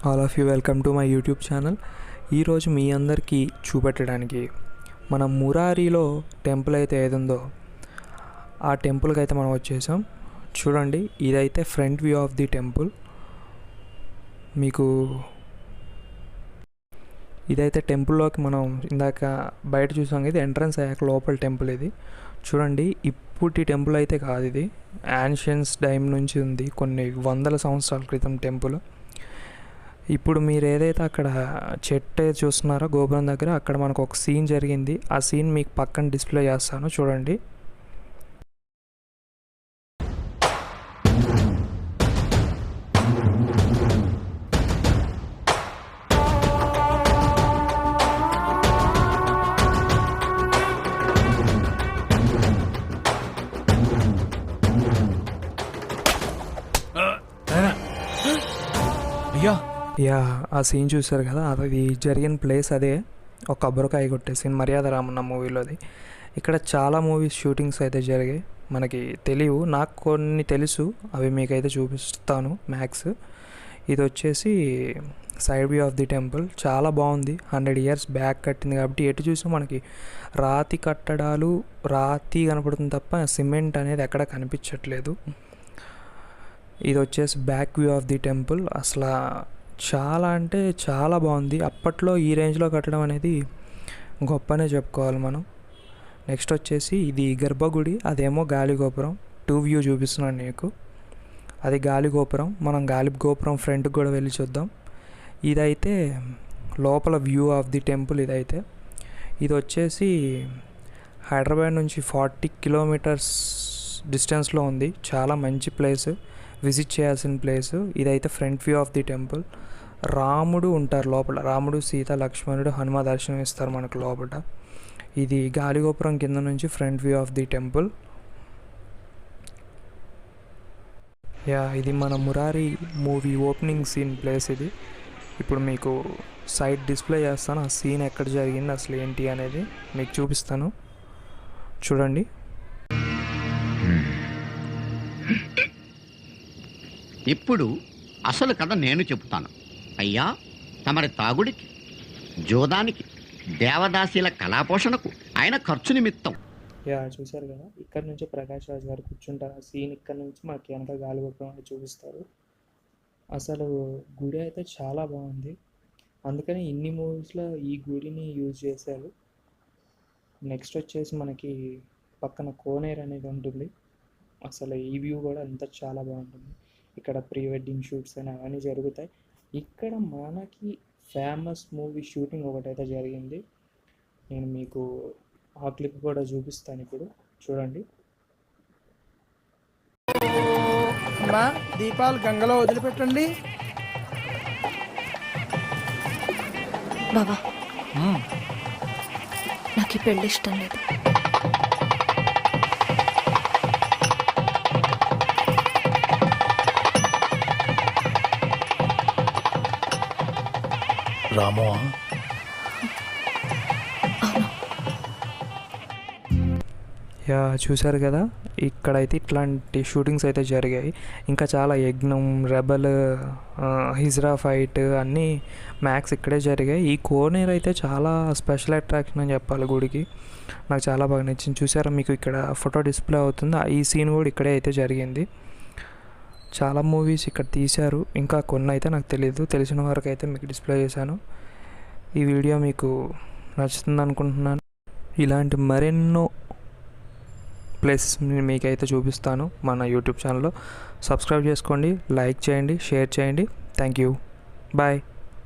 All of you welcome to my YouTube channel. ఈరోజు మీ అందరికీ చూపెట్టడానికి మన మురారిలో టెంపుల్ అయితే ఏదుందో ఆ టెంపుల్కి అయితే మనం వచ్చేసాం. చూడండి, ఇదైతే front view of the temple. మీకు ఇదైతే టెంపుల్లోకి మనం ఇందాక బయట చూసాం, ఇది ఎంట్రన్స్ అయ్యాక లోపల టెంపుల్. ఇది చూడండి, ఇప్పటి టెంపుల్ అయితే కాదు, ఇది యాన్షియన్స్ టైం నుంచి ఉంది, కొన్ని వందల సంవత్సరాల క్రితం టెంపుల్. ఇప్పుడు మీరు ఏదైతే అక్కడ చెట్టు చూస్తున్నారో గోపురం దగ్గర, అక్కడ మనకు ఒక సీన్ జరిగింది. ఆ సీన్ మీకు పక్కన డిస్ప్లే చేస్తాను, చూడండి. ఆ సీన్ చూసారు కదా, అది జరిగిన ప్లేస్ అదే. ఒక కొబ్బరికాయ కొట్టే సీన్ మర్యాద రామన్న మూవీలోది. ఇక్కడ చాలా మూవీస్ షూటింగ్స్ అయితే జరిగాయి, మనకి తెలియవు, నాకు కొన్ని తెలుసు, అవి మీకైతే చూపిస్తాను మ్యాక్స్. ఇది వచ్చేసి side view of the temple. చాలా బాగుంది, 100 years బ్యాక్ కట్టింది కాబట్టి ఎటు చూసినా మనకి రాతి కట్టడాలు, రాతి కనపడుతుంది తప్ప సిమెంట్ అనేది ఎక్కడ కనిపించట్లేదు. ఇది వచ్చేసి back view of the temple. అసలు చాలా అంటే చాలా బాగుంది. అప్పట్లో ఈ రేంజ్లో కట్టడం అనేది గొప్పనే చెప్పుకోవాలి మనం. నెక్స్ట్ వచ్చేసి ఇది గర్భగుడి, అదేమో గాలి గోపురం. 2 వ్యూ చూపిస్తున్నాను నీకు, అది గాలి గోపురం. మనం గాలి గోపురం ఫ్రంట్కి కూడా వెళ్ళి చూద్దాం. ఇదైతే లోపల వ్యూ ఆఫ్ ది టెంపుల్. ఇది వచ్చేసి హైదరాబాద్ నుంచి 40 kilometers డిస్టెన్స్లో ఉంది. చాలా మంచి ప్లేస్, విజిట్ చేయాల్సిన ప్లేస్. ఇదైతే front view of the temple. రాముడు ఉంటారు లోపల, రాముడు, సీత, లక్ష్మణుడు, హనుమ దర్శనం ఇస్తారు మనకు లోపల. ఇది గాలిగోపురం కింద నుంచి front view of the temple. ఇది మన Murari movie opening scene place ఇది. ఇప్పుడు మీకు సైడ్ డిస్ప్లే చేస్తాను, ఆ సీన్ ఎక్కడ జరిగింది, అసలు ఏంటి అనేది మీకు చూపిస్తాను, చూడండి. ఇప్పుడు అసలు కథ నేను చెబుతాను. అయ్యా, తమరి తాగుడికి, జోదానికి, దేవదాసీల కళాపోషణకు ఆయన ఖర్చు నిమిత్తం. చూశారు కదా, ఇక్కడ నుంచి ప్రకాష్ రాజ్ గారు కూర్చుంటారు. ఆ సీన్ ఇక్కడ నుంచి మనకి వెనక గాలిగోపురం అని చూపిస్తారు. అసలు గుడి అయితే చాలా బాగుంది, అందుకని ఇన్ని మూవీస్లో ఈ గుడిని యూజ్ చేశారు. నెక్స్ట్ వచ్చేసి మనకి పక్కన కోనేరు అనేది ఉంటుంది. అసలు ఈ వ్యూ కూడా అంతా చాలా బాగుంటుంది. ఇక్కడ ప్రీ వెడ్డింగ్ షూట్స్ అని అవన్నీ జరుగుతాయి. ఇక్కడ మనకి ఫేమస్ మూవీ షూటింగ్ ఒకటైతే జరిగింది, నేను మీకు ఆ క్లిప్ కూడా చూపిస్తాను ఇప్పుడు, చూడండి. దీపాలు గంగలో వదిలిపెట్టండి బాబా. నాకు ఈ పెళ్ళి ఇష్టం లేదు. రామో, చూశారు కదా, ఇక్కడైతే ఇట్లాంటి షూటింగ్స్ అయితే జరిగాయి. ఇంకా చాలా యజ్ఞం, రెబల్, హిజ్రా ఫైట్ అన్నీ మ్యాక్స్ ఇక్కడే జరిగాయి. ఈ కోనేరు అయితే చాలా స్పెషల్ అట్రాక్షన్ అని చెప్పాలి గుడికి, నాకు చాలా బాగా నచ్చింది. చూసారా, మీకు ఇక్కడ ఫోటో డిస్ప్లే అవుతుంది, ఈ సీన్ కూడా ఇక్కడే అయితే జరిగింది. చాలా మూవీస్ ఇక్కడ తీశారు, ఇంకా కొన్ని అయితే నాకు తెలియదు, తెలిసిన వరకు అయితే మీకు డిస్ప్లే చేశాను. ఈ వీడియో మీకు నచ్చుతుంది అనుకుంటున్నాను. ఇలాంటి మరెన్నో ప్లేసెస్ మీకైతే చూపిస్తాను మన యూట్యూబ్ ఛానల్లో. సబ్స్క్రైబ్ చేసుకోండి, లైక్ చేయండి, షేర్ చేయండి. Thank you, bye.